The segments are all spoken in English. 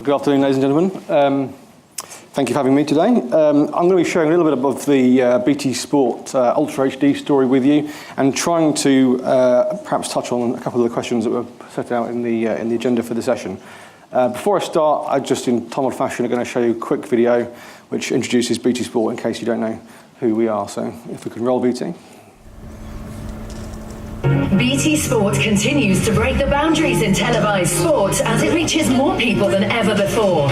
Good afternoon, ladies and gentlemen. Thank you for having me today. I'm going to be sharing a little bit of the BT Sport Ultra HD story with you, and trying to perhaps touch on a couple of the questions that were set out in the agenda for the session. Before I start, I just, in Tom-old fashion, are going to show you a quick video which introduces BT Sport in case you don't know who we are. So if we can roll BT. BT Sport continues to break the boundaries in televised sport as it reaches more people than ever before.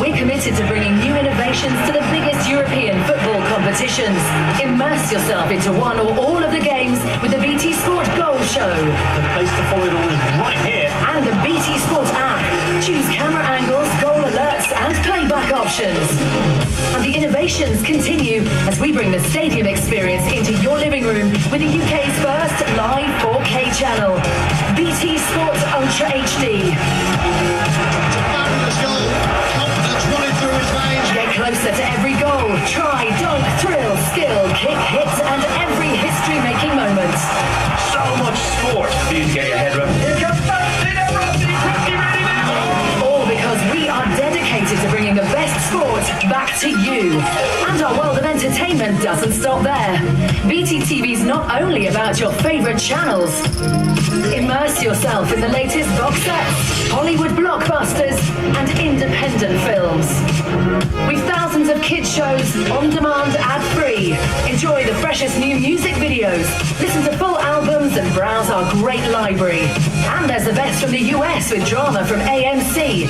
We're committed to bringing new innovations to the biggest European football competitions. Immerse yourself into one or all of the games with the BT Sport Goal Show. The place to follow it all is right here. And the BT Sport app. Choose camera angles, goal alerts and playback options. And the innovations continue as we bring the stadium experience into your living room with the UK's first live 4K channel, BT Sport Ultra HD. Get closer to every goal, try, dunk, thrill, skill, kick, hit, and every history-making moment. So much sport for you to get your head around. All because we are dedicated to bringing the best sport back to you. And our world of entertainment doesn't stop there. BT TV's not only about your favourite channels. Immerse yourself in the latest box sets, Hollywood blockbusters, and independent films. With thousands of kids shows on demand, ad-free. Enjoy the freshest new music videos, listen to full albums, and browse our great library. And there's the best from the US with drama from AMC.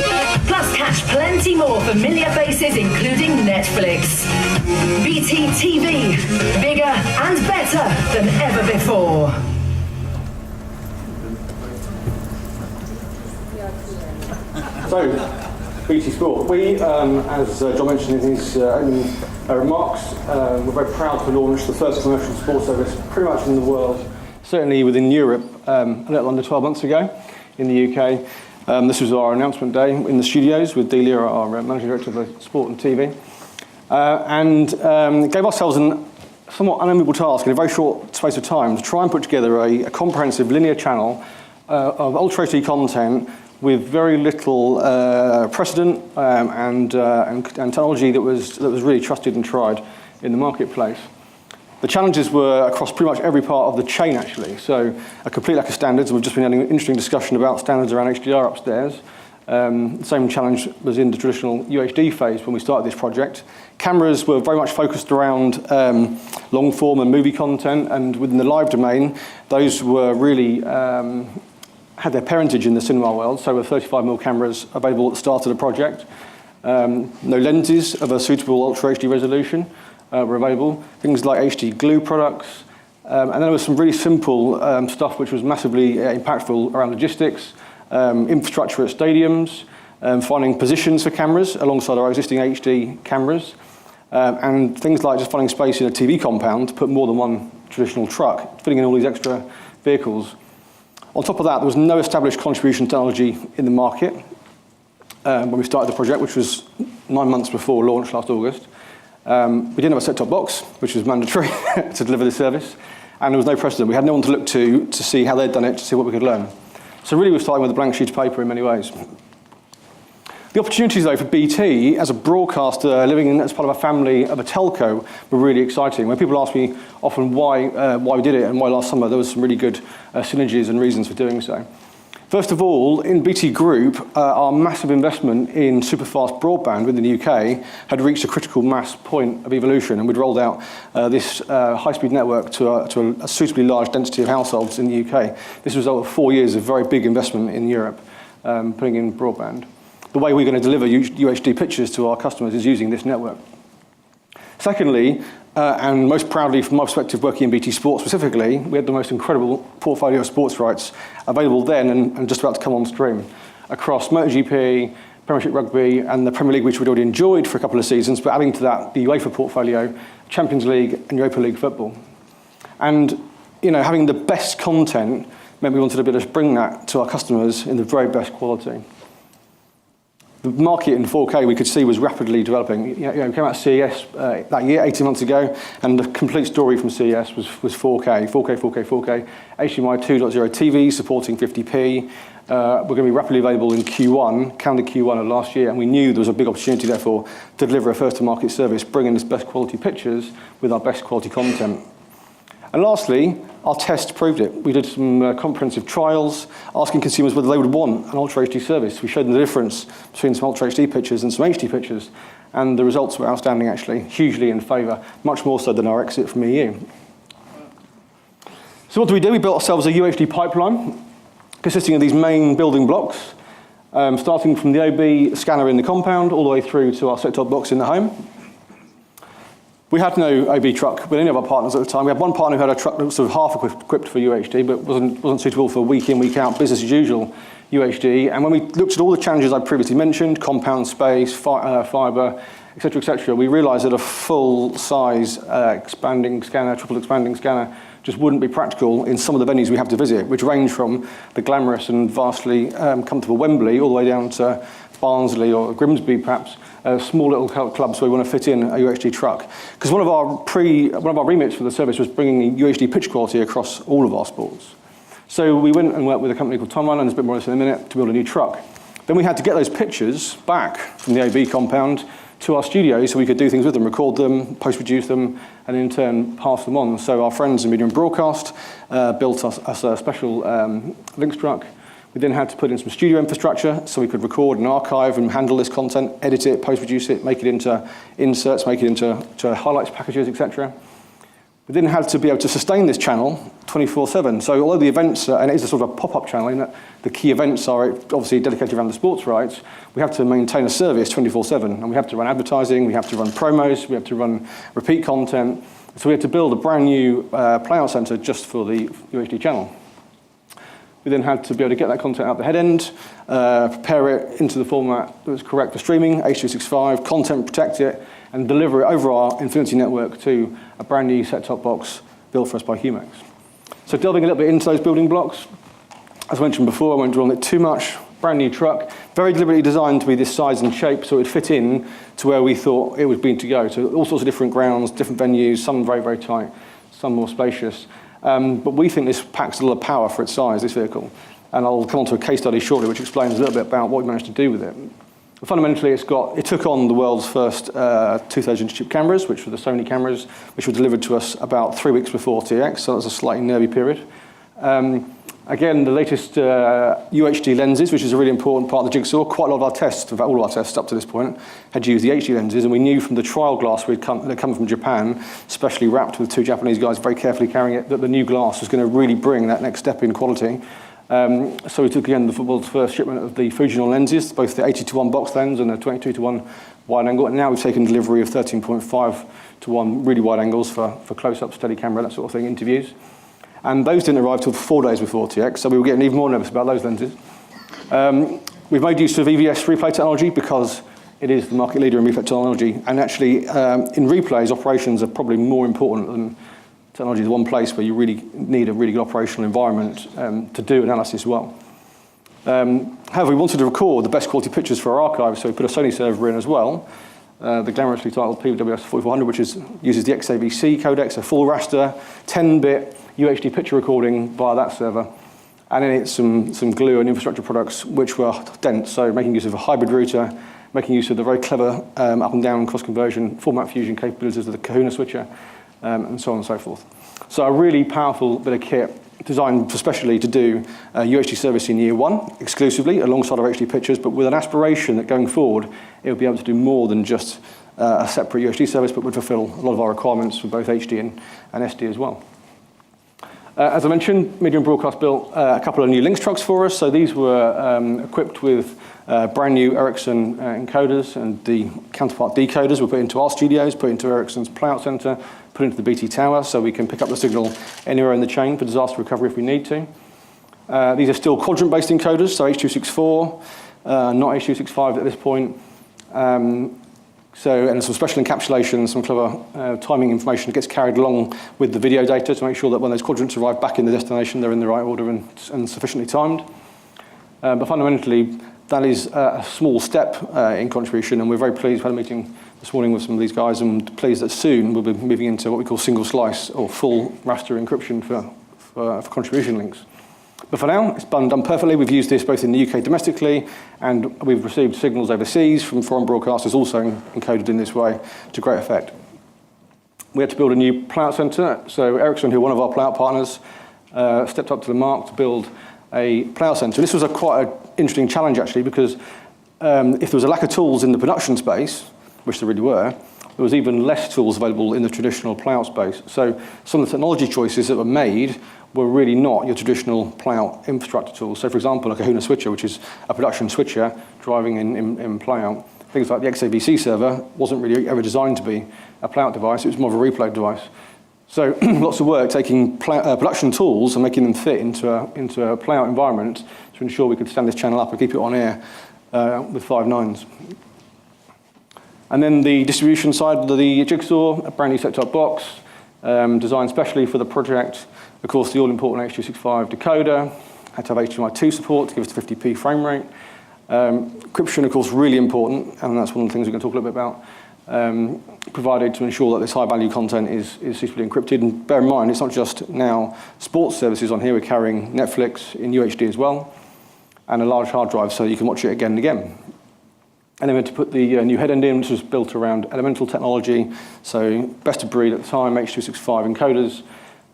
Plus, catch plenty more familiar faces, including Netflix. BT TV, bigger and better than ever before. So, BT Sport. We, as John mentioned in his opening remarks, we're very proud to launch the first commercial sports service pretty much in the world, certainly within Europe, a little under 12 months ago in the UK. This was our announcement day in the studios with Beale, our Managing Director of Sport and TV, and gave ourselves a somewhat unenviable task in a very short space of time to try and put together a comprehensive linear channel of Ultra HD content with very little precedent and technology that was really trusted and tried in the marketplace. The challenges were across pretty much every part of the chain, actually. So a complete lack of standards, and we've just been having an interesting discussion about standards around HDR upstairs. The same challenge was in the traditional UHD phase when we started this project. Cameras were very much focused around long form and movie content, and within the live domain, those were really had their parentage in the cinema world, so with 35mm cameras available at the start of the project. No lenses of a suitable Ultra HD resolution were available. Things like HD glue products. And then there was some really simple stuff which was massively impactful around logistics, infrastructure at stadiums, finding positions for cameras alongside our existing HD cameras, and things like just finding space in a TV compound to put more than one traditional truck, fitting in all these extra vehicles. On top of that, there was no established contribution technology in the market when we started the project, which was 9 months before launch last August. We didn't have a set-top box, which was mandatory to deliver the service, and there was no precedent. We had no one to look to see how they'd done it, to see what we could learn. So really we're starting with a blank sheet of paper in many ways. The opportunities, though, for BT as a broadcaster living as part of a family of a telco were really exciting. When people ask me often why we did it and why last summer, there was some really good synergies and reasons for doing so. First of all, in BT Group, our massive investment in superfast broadband within the UK had reached a critical mass point of evolution, and we'd rolled out this high-speed network to a suitably large density of households in the UK. This was over 4 years of very big investment in Europe, putting in broadband. The way we're going to deliver UHD pictures to our customers is using this network. Secondly, and most proudly from my perspective working in BT Sport specifically, we had the most incredible portfolio of sports rights available then and just about to come on stream across MotoGP, Premiership Rugby and the Premier League, which we'd already enjoyed for a couple of seasons, but adding to that the UEFA portfolio, Champions League and Europa League football. And having the best content meant we wanted to be able to bring that to our customers in the very best quality. The market in 4K we could see was rapidly developing. We came out of CES that year, 18 months ago, and the complete story from CES was 4K, 4K, 4K, 4K, HDMI 2.0 TV supporting 50p. We're going to be rapidly available in Q1, calendar Q1 of last year, and we knew there was a big opportunity, therefore, to deliver a first-to-market service, bringing us best quality pictures with our best quality content. And lastly, our test proved it. We did some comprehensive trials, asking consumers whether they would want an Ultra HD service. We showed them the difference between some Ultra HD pictures and some HD pictures, and the results were outstanding, actually, hugely in favour, much more so than our exit from EU. So what do? We built ourselves a UHD pipeline, consisting of these main building blocks, starting from the OB scanner in the compound, all the way through to our set-top box in the home. We had no OB truck with any of our partners at the time. We had one partner who had a truck that was sort of half equipped for UHD, but wasn't suitable for week in, week out, business as usual UHD. And when we looked at all the challenges I previously mentioned, compound space, fibre, et cetera, we realised that a full-size expanding scanner, triple expanding scanner, just wouldn't be practical in some of the venues we have to visit, which range from the glamorous and vastly comfortable Wembley all the way down to Barnsley or Grimsby, perhaps, small little clubs where we want to fit in a UHD truck. Because one of our remits for the service was bringing UHD pitch quality across all of our sports. So we went and worked with a company called Timeline, and there's a bit more on this in a minute, to build a new truck. Then we had to get those pictures back from the OB compound to our studio so we could do things with them, record them, post-produce them, and in turn pass them on. So our friends in Media and Broadcast built us a special links truck. We then had to put in some studio infrastructure so we could record and archive and handle this content, edit it, post-produce it, make it into inserts, make it into highlights packages, etc. We then had to be able to sustain this channel 24/7. So although the events, and it is a sort of a pop-up channel in that the key events are obviously dedicated around the sports rights, we have to maintain a service 24/7. And we have to run advertising, we have to run promos, we have to run repeat content. So we had to build a brand new playout centre just for the UHD channel. We then had to be able to get that content out the head end, prepare it into the format that was correct for streaming, H.265, content protect it, and deliver it over our Infinity network to a brand new set-top box built for us by Humex. So delving a little bit into those building blocks, as I mentioned before, I won't dwell on it too much. Brand new truck, very deliberately designed to be this size and shape so it would fit in to where we thought it was being to go. So all sorts of different grounds, different venues, some very, very tight, some more spacious. But we think this packs a lot of power for its size, this vehicle. And I'll come on to a case study shortly which explains a little bit about what we managed to do with it. But fundamentally, it took on the world's first 2,000 chip cameras, which were the Sony cameras, which were delivered to us about 3 weeks before TX, so that was a slightly nervy period. Again, the latest UHD lenses, which is a really important part of the jigsaw. Quite a lot of our tests, in fact all of our tests up to this point, had used the HD lenses, and we knew from the trial glass that had come from Japan, specially wrapped with 2 Japanese guys very carefully carrying it, that the new glass was going to really bring that next step in quality. So we took, again, the world's first shipment of the Fujinal lenses, both the 80:1 box lens and the 22:1 wide angle, and now we've taken delivery of 13.5:1 really wide angles for close-up, steady camera, that sort of thing, interviews. And those didn't arrive till 4 days before TX, so we were getting even more nervous about those lenses. We've made use of EVS replay technology because it is the market leader in replay technology, and actually in replays, operations are probably more important than technology is one place where you really need a really good operational environment to do analysis well. However, we wanted to record the best quality pictures for our archive, so we put a Sony server in as well, the glamorously titled PWS4400, which uses the XAVC codec, a full raster, 10-bit UHD picture recording via that server, and in it some glue and infrastructure products which were dense, so making use of a hybrid router, making use of the very clever up and down cross conversion, format fusion capabilities of the Kahuna switcher, and so on and so forth. So a really powerful bit of kit designed especially to do UHD service in year 1 exclusively alongside our HD pictures, but with an aspiration that going forward it would be able to do more than just a separate UHD service, but would fulfill a lot of our requirements for both HD and SD as well. As I mentioned, Media and Broadcast built a couple of new links trucks for us. So these were equipped with brand new Ericsson encoders, and the counterpart decoders were put into our studios, put into Ericsson's playout center, put into the BT tower, so we can pick up the signal anywhere in the chain for disaster recovery if we need to. These are still quadrant-based encoders, so H.264, not H.265 at this point. And some special encapsulation, some clever timing information that gets carried along with the video data to make sure that when those quadrants arrive back in the destination, they're in the right order and sufficiently timed. But fundamentally, that is a small step in contribution, and we're very pleased. We had a meeting this morning with some of these guys, and pleased that soon we'll be moving into what we call single slice or full raster encryption for contribution links. But for now, it's done perfectly. We've used this both in the UK domestically, and we've received signals overseas from foreign broadcasters also encoded in this way to great effect. We had to build a new playout centre, so Ericsson, who are one of our playout partners, stepped up to the mark to build a playout centre. This was quite an interesting challenge, actually, because if there was a lack of tools in the production space, which there really were, there was even less tools available in the traditional playout space. So some of the technology choices that were made were really not your traditional playout infrastructure tools. So for example, a Kahuna switcher, which is a production switcher driving in playout. Things like the XAVC server wasn't really ever designed to be a playout device, it was more of a replay device. So lots of work taking production tools and making them fit into a playout environment to ensure we could stand this channel up and keep it on air with 5 nines. And then the distribution side of the jigsaw, a brand new set-top box, designed specially for the project. Of course, the all-important H.265 decoder, had to have HDMI 2 support to give us the 50p frame rate. Encryption, of course, really important, and that's one of the things we're going to talk a little bit about. Provided to ensure that this high-value content is suitably encrypted. And bear in mind, it's not just now sports services on here. We're carrying Netflix in UHD as well, and a large hard drive so you can watch it again and again. And then we had to put the new head end in, which was built around elemental technology, so best of breed at the time, H.265 encoders,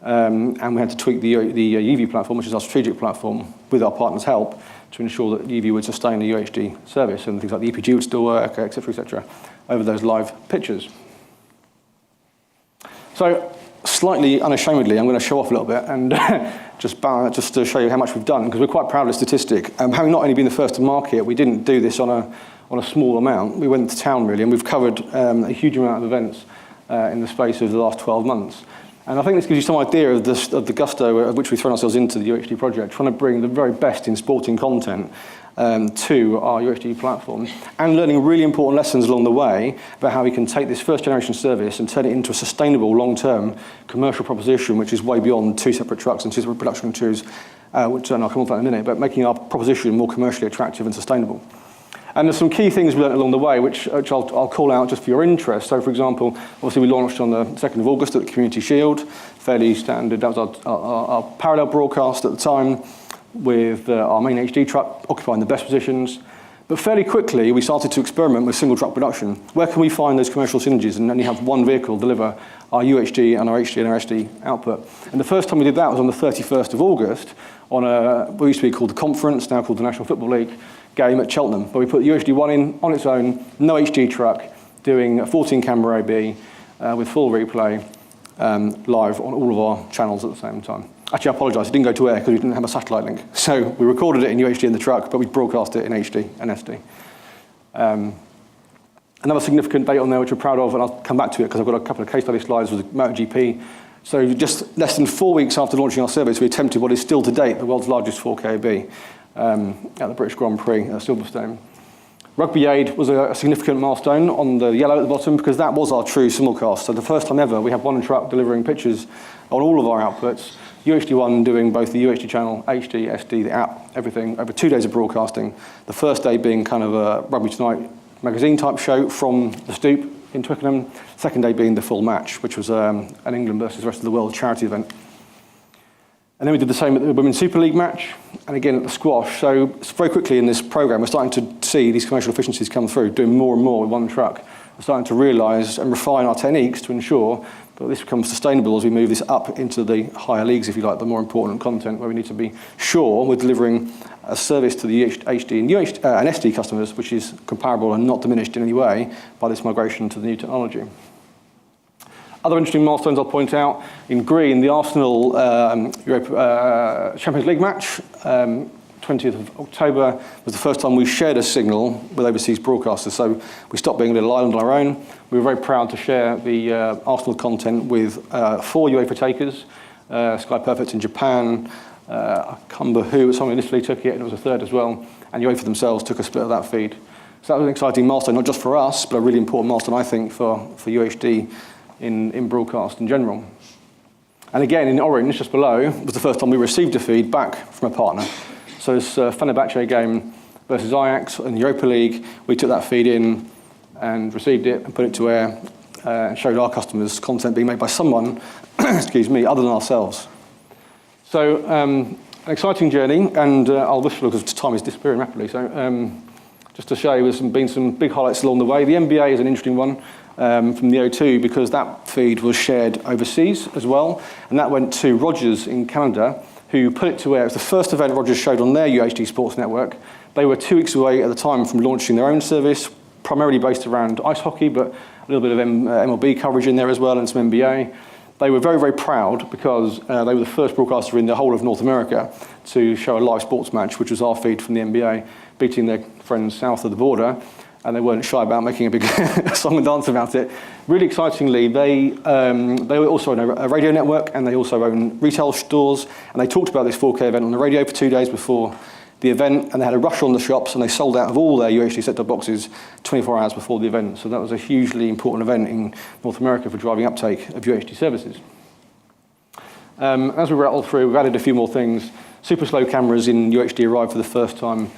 and we had to tweak the UV platform, which is our strategic platform, with our partners' help, to ensure that UV would sustain the UHD service, and things like the EPG would still work, et cetera, over those live pictures. So, slightly unashamedly, I'm going to show off a little bit, and just to show you how much we've done, because we're quite proud of the statistic. Having not only been the first to market, we didn't do this on a small amount. We went to town, really, and we've covered a huge amount of events in the space of the last 12 months. And I think this gives you some idea of the gusto of which we've thrown ourselves into the UHD project, trying to bring the very best in sporting content to our UHD platform, and learning really important lessons along the way about how we can take this first generation service and turn it into a sustainable, long-term commercial proposition, which is way beyond 2 separate trucks and 2 separate production crews, which I'll come on to that in a minute, but making our proposition more commercially attractive and sustainable. And there's some key things we learned along the way, which I'll call out just for your interest. So, for example, obviously we launched on the 2nd of August at the Community Shield, fairly standard. That was our parallel broadcast at the time, with our main HD truck occupying the best positions. But fairly quickly, we started to experiment with single truck production. Where can we find those commercial synergies and only have one vehicle deliver our UHD and our HD and our SD output? And the first time we did that was on the 31st of August on what used to be called the Conference, now called the National Football League, game at Cheltenham, where we put the UHD 1 in on its own, no HD truck, doing a 14 camera AB with full replay live on all of our channels at the same time. Actually, I apologise, it didn't go to air because we didn't have a satellite link. So we recorded it in UHD in the truck, but we broadcast it in HD and SD. Another significant date on there which we're proud of, and I'll come back to it because I've got a couple of case study slides with MotoGP. So just less than 4 weeks after launching our service, we attempted what is still to date the world's largest 4K AB. At the British Grand Prix at Silverstone. Rugby Aid was a significant milestone on the yellow at the bottom because that was our true simulcast. So the first time ever we had one truck delivering pictures on all of our outputs, UHD1 doing both the UHD channel, HD, SD, the app, everything, over 2 days of broadcasting. The first day being kind of a Rugby Tonight magazine type show from the Stoop in Twickenham. Second day being the full match, which was an England versus the rest of the world charity event. And then we did the same at the Women's Super League match, and again at the squash. So very quickly in this program, we're starting to see these commercial efficiencies come through, doing more and more with one truck. We're starting to realise and refine our techniques to ensure that this becomes sustainable as we move this up into the higher leagues, if you like, the more important content, where we need to be sure we're delivering a service to the HD and SD customers, which is comparable and not diminished in any way by this migration to the new technology. Other interesting milestones I'll point out, in green, the Arsenal Europe Champions League match, 20th of October, was the first time we shared a signal with overseas broadcasters. So we stopped being a little island on our own. We were very proud to share the Arsenal content with 4 UEFA takers, Sky Perfect in Japan, I can't remember who, someone in Italy took it, and it was a third as well, and UEFA themselves took a split of that feed. So that was an exciting milestone, not just for us, but a really important milestone, I think, for UHD in broadcast in general. And again, in orange, just below, was the first time we received a feed back from a partner. So this Fenerbahce game versus Ajax in the Europa League. We took that feed in and received it and put it to air and showed our customers content being made by someone, excuse me, other than ourselves. So an exciting journey, and I'll wish for because time is disappearing rapidly. So just to show you, there's been some big highlights along the way. The NBA is an interesting one from the O2 because that feed was shared overseas as well, and that went to Rogers in Canada, who put it to air. It was the first event Rogers showed on their UHD sports network. They were 2 weeks away at the time from launching their own service, primarily based around ice hockey, but a little bit of MLB coverage in there as well, and some NBA. They were very, very proud because they were the first broadcaster in the whole of North America to show a live sports match, which was our feed from the NBA, beating their friends south of the border, and they weren't shy about making a big song and dance about it. Really excitingly, they also own a radio network, and they also own retail stores, and they talked about this 4K event on the radio for 2 days before the event, and they had a rush on the shops, and they sold out of all their UHD set-top boxes 24 hours before the event. So that was a hugely important event in North America for driving uptake of UHD services. As we rattle through, we've added a few more things. Super slow cameras in UHD arrived for the first time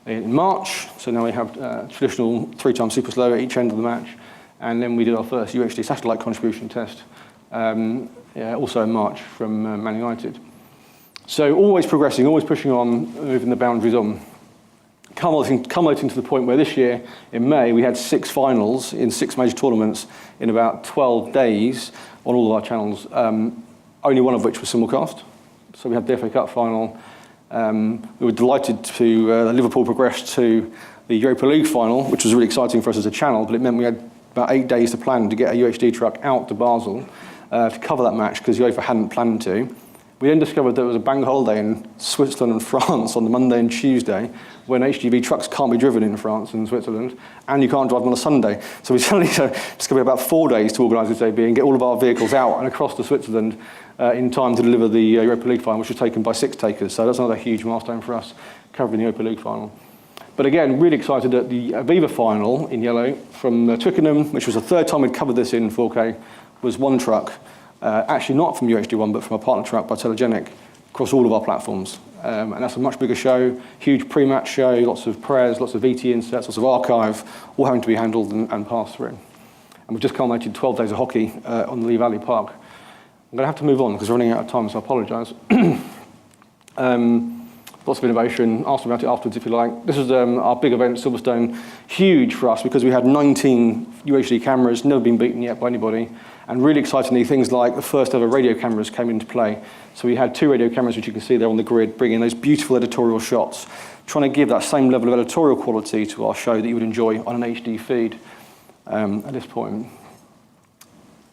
in March. So now we have traditional 3x super slow at each end of the match. And then we did our first UHD satellite contribution test, also in March from Man United. So always progressing, always pushing on, moving the boundaries on. Culminating to the point where this year, in May, we had 6 finals in 6 major tournaments in about 12 days on all of our channels, only one of which was simulcast. So we had the FA Cup final. We were delighted to Liverpool progressed to the Europa League final, which was really exciting for us as a channel, but it meant we had about 8 days to plan to get a UHD truck out to Basel to cover that match because UEFA hadn't planned to. We then discovered there was a bank holiday in Switzerland and France on the Monday and Tuesday when HGV trucks can't be driven in France and Switzerland, and you can't drive them on a Sunday. So we suddenly discovered about 4 days to organise this AB and get all of our vehicles out and across to Switzerland in time to deliver the Europa League final, which was taken by 6 takers. So that's another huge milestone for us, covering the Europa League final. But again, really excited that the Aviva final in yellow from Twickenham, which was the 3rd time we'd covered this in 4K, was one truck. Actually not from UHD1, but from a partner truck by Telegenic across all of our platforms. And that's a much bigger show, huge pre-match show, lots of prayers, lots of VT inserts, lots of archive, all having to be handled and passed through. And we've just culminated 12 days of hockey on Lee Valley Park. I'm going to have to move on because we're running out of time, so I apologise. Lots of innovation, ask about it afterwards if you like. This was our big event, Silverstone, huge for us because we had 19 UHD cameras, never been beaten yet by anybody. And really excitingly, things like the first ever radio cameras came into play. So we had 2 radio cameras, which you can see there on the grid, bringing those beautiful editorial shots, trying to give that same level of editorial quality to our show that you would enjoy on an HD feed at this point.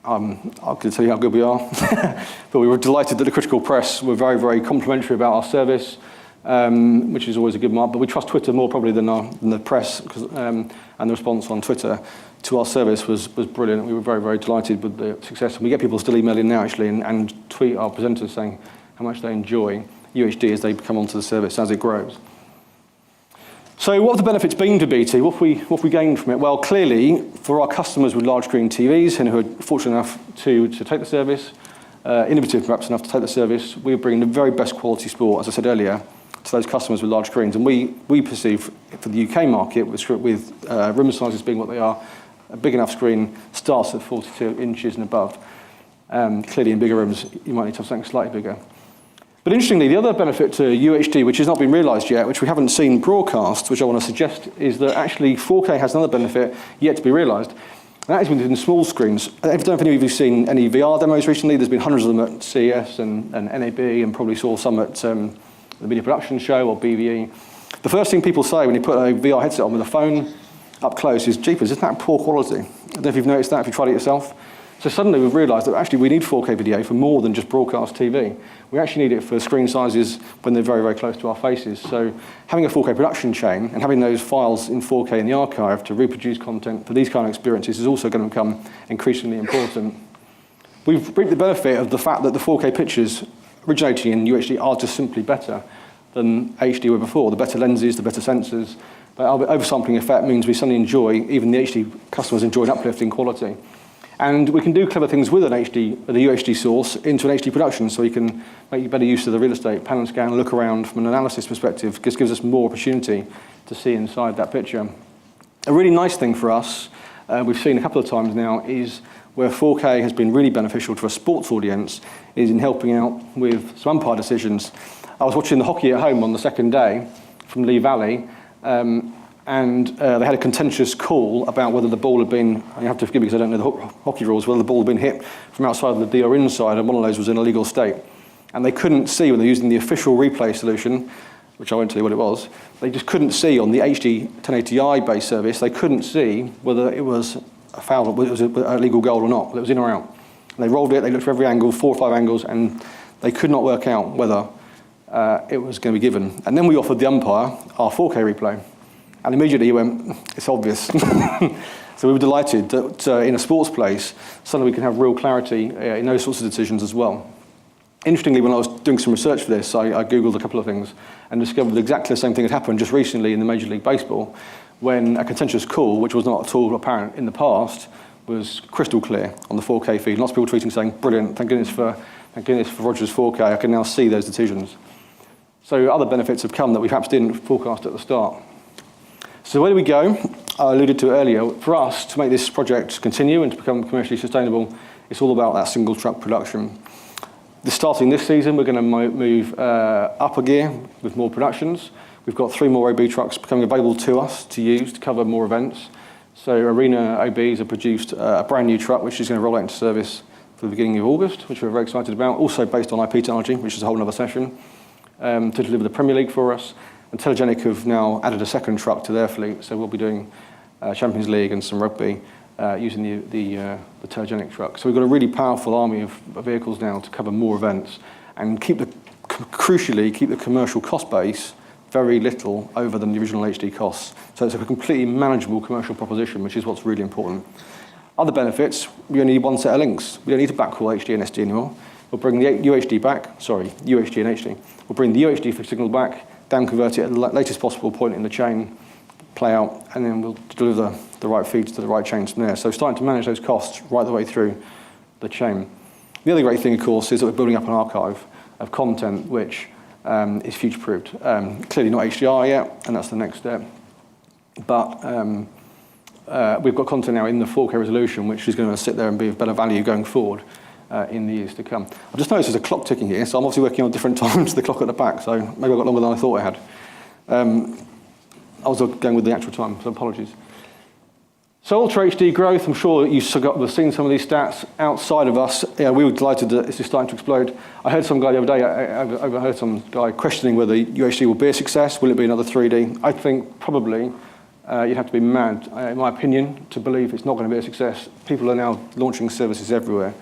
I could tell you how good we are, but we were delighted that the critical press were very, very complimentary about our service, which is always a good mark. But we trust Twitter more probably than the press, and the response on Twitter to our service was brilliant. We were very, very delighted with the success. And we get people still emailing now, actually, and tweet our presenters saying how much they enjoy UHD as they come onto the service, as it grows. So what have the benefits been to BT? What have we gained from it? Well, clearly, for our customers with large screen TVs and who are fortunate enough to take the service, innovative perhaps enough to take the service, we're bringing the very best quality sport, as I said earlier, to those customers with large screens. And we perceive, for the UK market, with room sizes being what they are, a big enough screen starts at 42 inches and above. Clearly, in bigger rooms, you might need to have something slightly bigger. But interestingly, the other benefit to UHD, which has not been realised yet, which we haven't seen broadcast, which I want to suggest, is that actually 4K has another benefit yet to be realised. And that is within small screens. I don't know if any of you have seen any VR demos recently. There's been hundreds of them at CES and NAB, and probably saw some at the Media Production Show or BVE. The first thing people say when you put a VR headset on with a phone up close is, jeepers, isn't that poor quality? I don't know if you've noticed that, if you've tried it yourself. So suddenly we've realised that actually we need 4K video for more than just broadcast TV. We actually need it for screen sizes when they're very, very close to our faces. So having a 4K production chain and having those files in 4K in the archive to reproduce content for these kind of experiences is also going to become increasingly important. We've reaped the benefit of the fact that the 4K pictures originating in UHD are just simply better than HD were before. The better lenses, the better sensors. The oversampling effect means we suddenly enjoy, even the HD customers enjoy an uplift in quality. And we can do clever things with the UHD source into an HD production, so we can make better use of the real estate, pan and scan, look around from an analysis perspective. This gives us more opportunity to see inside that picture. A really nice thing for us, we've seen a couple of times now, is where 4K has been really beneficial to a sports audience, is in helping out with some umpire decisions. I was watching the hockey at home on the second day from Lee Valley, and they had a contentious call about whether the ball had been, you have to forgive me because I don't know the hockey rules, whether the ball had been hit from outside of the D or inside, and one of those was in a legal state. And they couldn't see when they're using the official replay solution, which I won't tell you what it was, they just couldn't see on the HD 1080i based service, they couldn't see whether it was a foul, whether it was a legal goal or not, whether it was in or out. And they rolled it, they looked for every angle, 4 or 5 angles, and they could not work out whether it was going to be given. And then we offered the umpire our 4K replay. And immediately he went, it's obvious. So we were delighted that in a sports place, suddenly we can have real clarity in those sorts of decisions as well. Interestingly, when I was doing some research for this, I Googled a couple of things and discovered that exactly the same thing had happened just recently in the Major League Baseball, when a contentious call, which was not at all apparent in the past, was crystal clear on the 4K feed. Lots of people tweeting saying, brilliant, thank goodness for Rogers 4K, I can now see those decisions. So other benefits have come that we perhaps didn't forecast at the start. So where do we go? I alluded to it earlier. For us, to make this project continue and to become commercially sustainable, it's all about that single truck production. Starting this season, we're going to move up a gear with more productions. We've got 3 more OB trucks becoming available to us to use to cover more events. So Arena OBs have produced a brand new truck, which is going to roll out into service for the beginning of August, which we're very excited about. Also based on IP technology, which is a whole other session, to deliver the Premier League for us. And Telegenic have now added a second truck to their fleet, so we'll be doing Champions League and some rugby using the Telegenic truck. So we've got a really powerful army of vehicles now to cover more events and crucially keep the commercial cost base very little over than the original HD costs. So it's a completely manageable commercial proposition, which is what's really important. Other benefits, we only need one set of links. We don't need to backhaul HD and SD anymore. We'll bring the UHD back, UHD and HD. We'll bring the UHD signal back, down convert it at the latest possible point in the chain, play out, and then we'll deliver the right feeds to the right chains from there. So starting to manage those costs right the way through the chain. The other great thing, of course, is that we're building up an archive of content which is future-proofed. Clearly not HDR yet, and that's the next step. But we've got content now in the 4K resolution, which is going to sit there and be of better value going forward in the years to come. I've just noticed there's a clock ticking here, so I'm obviously working on different times to the clock at the back, so maybe I got longer than I thought I had. I was going with the actual time, so apologies. So Ultra HD growth, I'm sure you've seen some of these stats outside of us. Yeah, we were delighted that this is starting to explode. I heard some guy the other day, I overheard some guy questioning whether UHD will be a success. Will it be another 3D? I think probably you'd have to be mad, in my opinion, to believe it's not going to be a success. People are now launching services everywhere.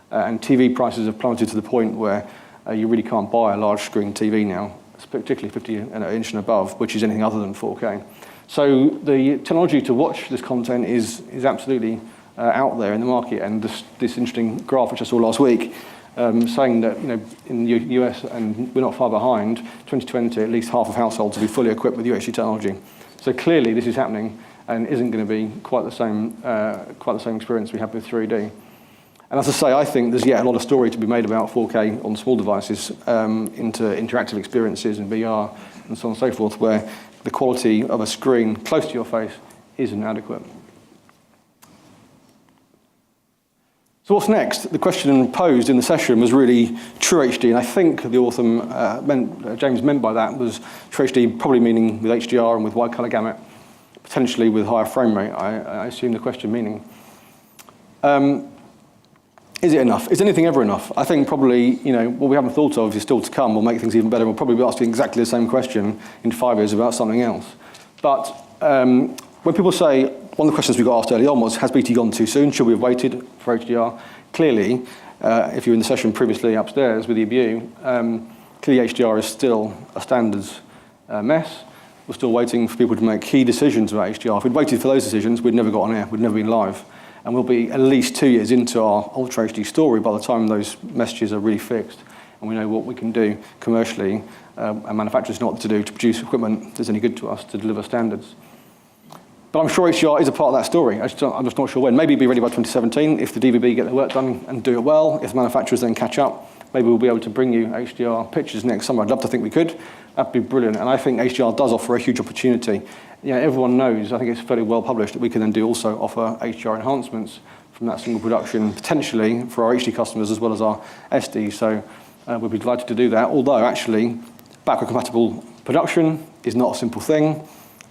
And TV prices have plummeted to the point where you really can't buy a large screen TV now, particularly 50 inch and above, which is anything other than 4K. So the technology to watch this content is absolutely out there in the market. And this interesting graph which I saw last week saying that in the US, and we're not far behind, 2020 at least half of households will be fully equipped with UHD technology. So clearly this is happening and isn't going to be quite the same experience we have with 3D. And as I say, I think there's yet a lot of story to be made about 4K on small devices into interactive experiences and VR and so on and so forth, where the quality of a screen close to your face isn't adequate. So what's next? The question posed in the session was really True HD, and I think the author James meant by that was True HD probably meaning with HDR and with wide colour gamut, potentially with higher frame rate, I assume the question meaning. Is it enough? Is anything ever enough? I think probably, what we haven't thought of is still to come. We'll make things even better. We'll probably be asking exactly the same question in 5 years about something else. But when people say, one of the questions we got asked early on was, has BT gone too soon? Should we have waited for HDR? Clearly, if you were in the session previously upstairs with EBU, clearly HDR is still a standards mess. We're still waiting for people to make key decisions about HDR. If we'd waited for those decisions, we'd never got on air. We'd never been live. And we'll be at least 2 years into our Ultra HD story by the time those messages are really fixed and we know what we can do commercially and manufacturers know what to do to produce equipment that's any good to us to deliver standards. But I'm sure HDR is a part of that story. I'm just not sure when. Maybe it'll be ready by 2017 if the DVB get their work done and do it well. If the manufacturers then catch up, maybe we'll be able to bring you HDR pictures next summer. I'd love to think we could. That'd be brilliant. And I think HDR does offer a huge opportunity. Everyone knows, I think it's fairly well published, that we can then also offer HDR enhancements from that single production, potentially for our HD customers as well as our SD. So we'd be delighted to do that. Although actually, backward compatible production is not a simple thing.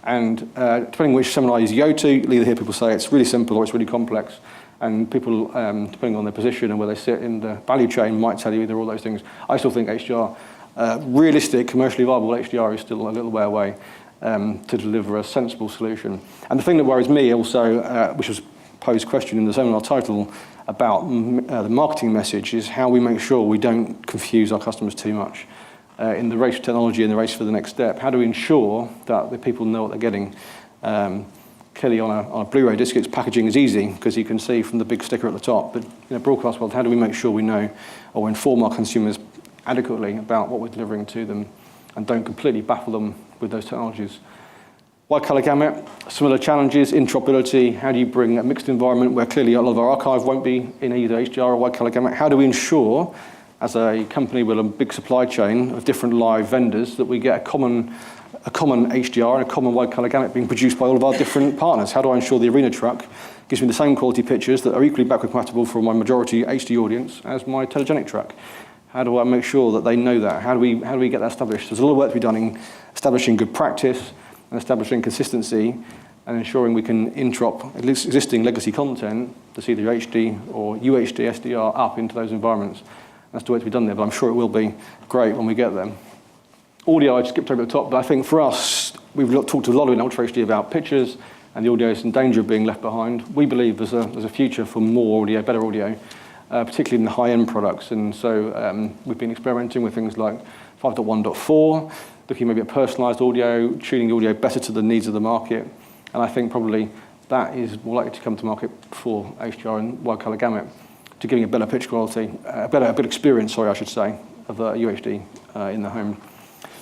And depending which seminar you go to, you'll either hear people say it's really simple or it's really complex. And people, depending on their position and where they sit in the value chain, might tell you either all those things. I still think HDR, realistic, commercially viable HDR is still a little way away to deliver a sensible solution. And the thing that worries me also, which was posed question in the seminar title about the marketing message, is how we make sure we don't confuse our customers too much. In the race for technology and the race for the next step, how do we ensure that the people know what they're getting? Clearly on a Blu-ray disc, its packaging is easy because you can see from the big sticker at the top. But in a broadcast world, how do we make sure we know or inform our consumers adequately about what we're delivering to them and don't completely baffle them with those technologies? Wide colour gamut, similar challenges, interoperability. How do you bring a mixed environment where clearly a lot of our archive won't be in either HDR or wide colour gamut? How do we ensure, as a company with a big supply chain of different live vendors, that we get a common HDR and a common wide colour gamut being produced by all of our different partners? How do I ensure the arena truck gives me the same quality pictures that are equally backward compatible for my majority HD audience as my telegenic truck? How do I make sure that they know that? How do we get that established? There's a lot of work to be done in establishing good practice and establishing consistency and ensuring we can interop existing legacy content to see the HD or UHD SDR up into those environments. That's the way to be done there, but I'm sure it will be great when we get there. Audio, I just skipped over the top, but I think for us, we've talked a lot in Ultra HD about pictures, and the audio is in danger of being left behind. We believe there's a future for more audio, better audio, particularly in the high-end products. And so we've been experimenting with things like 5.1.4, looking maybe at personalised audio, tuning the audio better to the needs of the market. And I think probably that is more likely to come to market before HDR and wide colour gamut, to giving a better pitch quality, a better experience, I should say, of UHD in the home.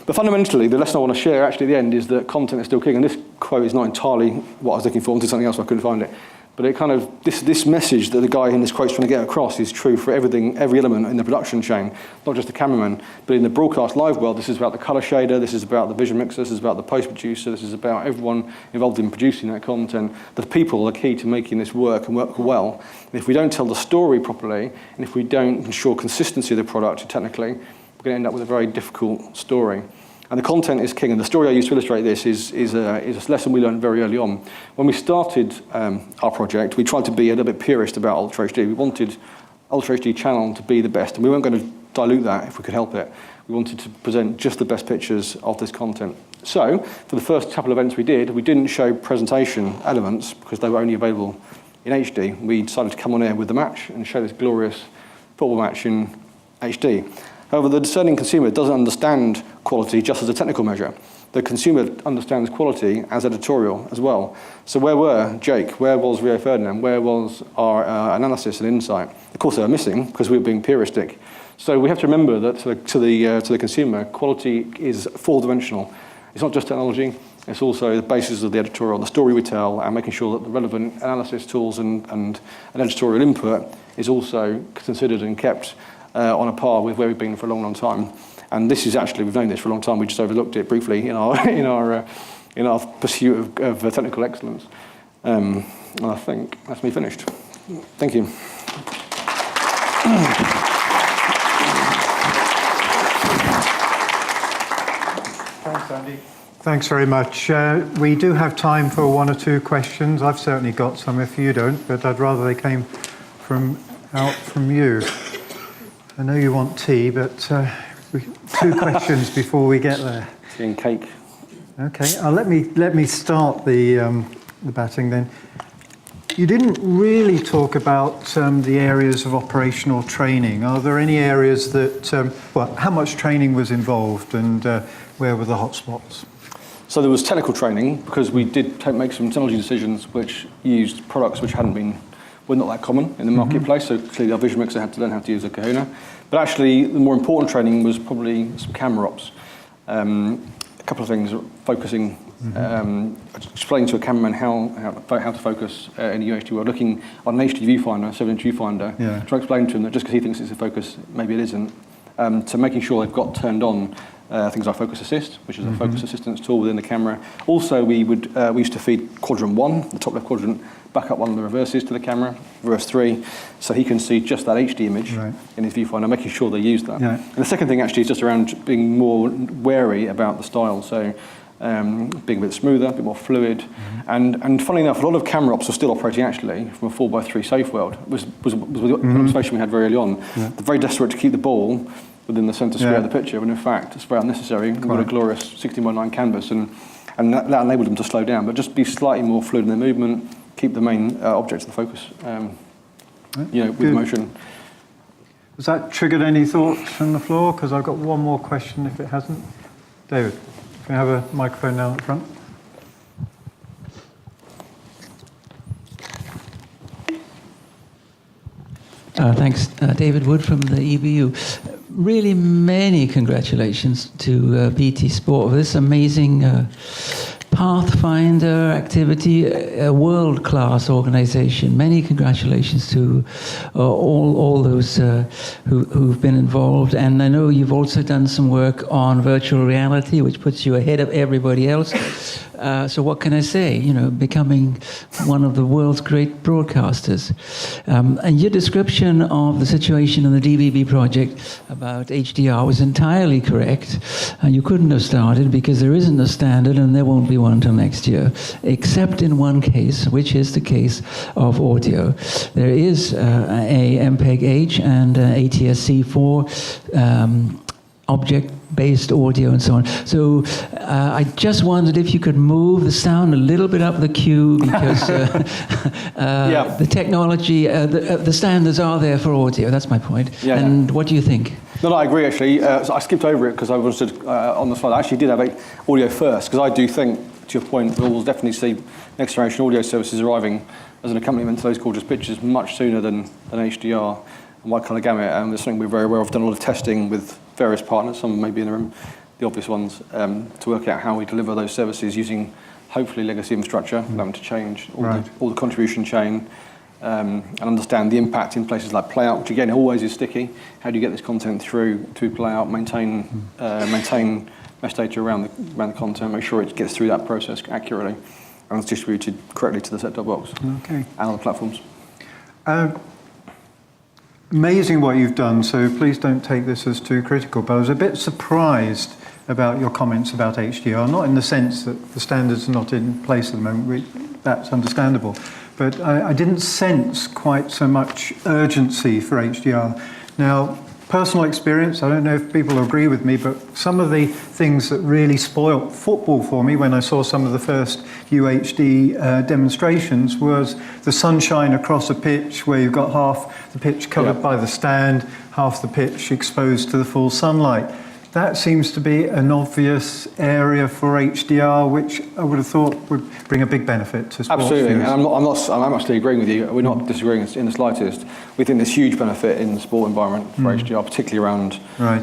But fundamentally, the lesson I want to share actually at the end is that content is still king. And this quote is not entirely what I was looking for. I wanted something else, I couldn't find it. But it kind of, this message that the guy in this quote is trying to get across is true for everything, every element in the production chain, not just the cameraman, but in the broadcast live world. This is about the color shader, this is about the vision mixer, this is about the post-producer, this is about everyone involved in producing that content. The people are key to making this work and work well. And if we don't tell the story properly, and if we don't ensure consistency of the product technically, we're going to end up with a very difficult story. And the content is king. And the story I use to illustrate this is a lesson we learned very early on. When we started our project, we tried to be a little bit purist about Ultra HD. We wanted Ultra HD channel to be the best, and we weren't going to dilute that if we could help it. We wanted to present just the best pictures of this content. So, for the first couple of events we did, we didn't show presentation elements because they were only available in HD. We decided to come on air with the match and show this glorious football match in HD. However, the discerning consumer doesn't understand quality just as a technical measure. The consumer understands quality as editorial as well. So where were Jake? Where was Rio Ferdinand? Where was our analysis and insight? Of course, they were missing because we were being puristic. So we have to remember that to the consumer, quality is four-dimensional. It's not just technology. It's also the basis of the editorial, the story we tell, and making sure that the relevant analysis tools and editorial input is also considered and kept on a par with where we've been for a long, long time. And this is actually, we've known this for a long time, we just overlooked it briefly in our pursuit of technical excellence. And I think that's me finished. Thank you. Thanks, Andy. Thanks very much. We do have time for one or two questions. I've certainly got some if you don't, but I'd rather they came out from you. I know you want tea, but 2 questions before we get there. Tea and cake. Okay, let me start the batting then. You didn't really talk about the areas of operational training. Are there any areas that, how much training was involved and where were the hotspots? So there was technical training because we did make some technology decisions which used products which were not that common in the marketplace, so clearly our vision mixer had to learn how to use a Kahuna. But actually, the more important training was probably some camera ops. A couple of things, focusing explaining to a cameraman how to focus in a UHD world, looking on an HD viewfinder, 7-inch viewfinder, trying to explain to him that just because he thinks it's a focus, maybe it isn't, to making sure they've got turned on things like focus assist, which is a focus assistance tool within the camera. Also, we used to feed quadrant 1, the top left quadrant, back up one of the reverses to the camera, reverse 3, so he can see just that HD image in his viewfinder, making sure they use that. And the second thing actually is just around being more wary about the style, so being a bit smoother, a bit more fluid. And funnily enough, a lot of camera ops are still operating actually from a 4x3 safe world. Was the observation we had very early on. They're very desperate to keep the ball within the centre square of the picture, when in fact it's very unnecessary. We've got a glorious 16:9 canvas, and that enabled them to slow down, but just be slightly more fluid in their movement, keep the main object in the focus, with motion. Has that triggered any thoughts from the floor? Because I've got one more question if it hasn't. David, can we have a microphone now at the front? Thanks, David Wood from the EBU. Really many congratulations to BT Sport for this amazing Pathfinder activity, a world-class organisation. Many congratulations to all those who've been involved. And I know you've also done some work on virtual reality, which puts you ahead of everybody else. So what can I say? Becoming one of the world's great broadcasters. And your description of the situation in the DVB project about HDR was entirely correct. You couldn't have started because there isn't a standard and there won't be one until next year, except in one case, which is the case of audio. There is a MPEG-H and ATSC4 object-based audio and so on. So I just wondered if you could move the sound a little bit up the queue, because the technology, the standards are there for audio. That's my point. What do you think? No, I agree actually. So I skipped over it because I wanted on the slide. I actually did have audio first, because I do think, to your point, we'll definitely see next generation audio services arriving as an accompaniment to those gorgeous pictures much sooner than HDR and wide colour gamut. And there's something we're very aware of. We've done a lot of testing with various partners, some maybe in the room, the obvious ones, to work out how we deliver those services using hopefully legacy infrastructure, having to change all the contribution chain, and understand the impact in places like playout, which again always is sticky. How do you get this content through to playout, maintain mesh data around the content, make sure it gets through that process accurately and it's distributed correctly to the set-top box and other platforms. Amazing what you've done, so please don't take this as too critical, but I was a bit surprised about your comments about HDR, not in the sense that the standards are not in place at the moment, that's understandable, but I didn't sense quite so much urgency for HDR. Now, personal experience, I don't know if people agree with me, but some of the things that really spoilt football for me when I saw some of the first UHD demonstrations was the sunshine across a pitch where you've got half the pitch covered by the stand, half the pitch exposed to the full sunlight. That seems to be an obvious area for HDR, which I would have thought would bring a big benefit to sports. Absolutely, and I'm actually agreeing with you. We're not disagreeing in the slightest. We think there's huge benefit in the sport environment for HDR, particularly around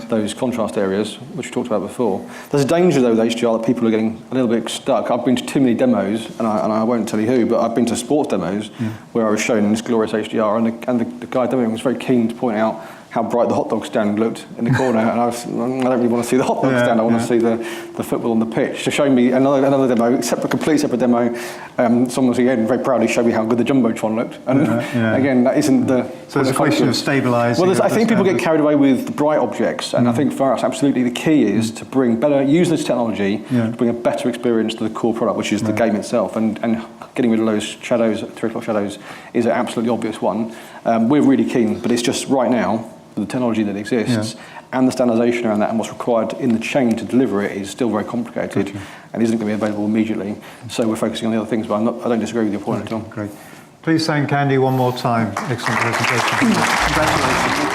those contrast areas, which we talked about before. There's a danger though with HDR that people are getting a little bit stuck. I've been to too many demos, and I won't tell you who, but I've been to sports demos where I was shown this glorious HDR, and the guy demoing was very keen to point out how bright the hot dog stand looked in the corner, and I don't really want to see the hot dog stand. I want to see the football on the pitch. So showing me another demo, completely separate demo. Someone was again very proudly showed me how good the jumbotron looked. And again, that isn't the. So it's a question of stabilising. Well, I think people get carried away with the bright objects, and I think for us, absolutely, the key is to use this technology to bring a better experience to the core product, which is the game itself, and getting rid of those shadows, 3 o'clock shadows, is an absolutely obvious one. We're really keen, but it's just right now, the technology that exists and the standardisation around that and what's required in the chain to deliver it is still very complicated and isn't going to be available immediately. So we're focusing on the other things, but I don't disagree with your point at all. Great. Please thank Andy one more time. Excellent presentation. Congratulations.